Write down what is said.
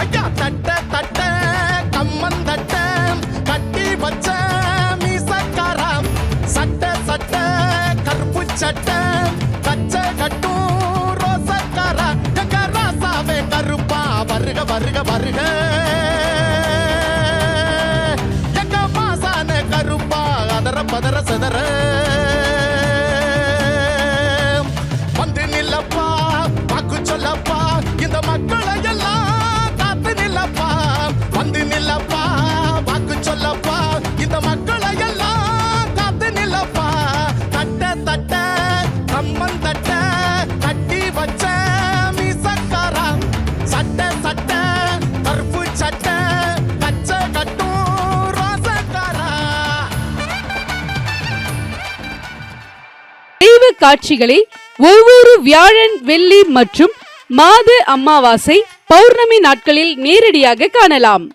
ஐயா தட்ட தட்ட கம்மன் தட்ட கட்டி வச்ச மீசக்காரம் சட்ட சட்ட கருப்பு சட்ட கச்ச கட்டும் ரோசக்காரா ராசாவே கருப்பா வருக வருக வருக எங்க மாசான கருப்பா அதர பதற செதற வந்து நில்லப்பா வாக்கு சொல்லப்பா இந்த மக்களை எல்லாம் காத்து நில்லப்பா வந்து நில்லப்பா வாக்கு சொல்லப்பா இந்த மக்களை எல்லாம் காத்து நில்லப்பா தட்ட தட்ட கம்மன் தட்ட கட்டி வச்ச மீசக்காரா சட்ட சட்ட கருப்பு சட்ட கச்ச கட்டும் ரோசக்காரா. தெய்வ காட்சிகளை ஒவ்வொரு வியாழன் வெள்ளி மற்றும் மாத அமாவாசை பௌர்ணமி நாட்களில் நேரடியாக காணலாம்.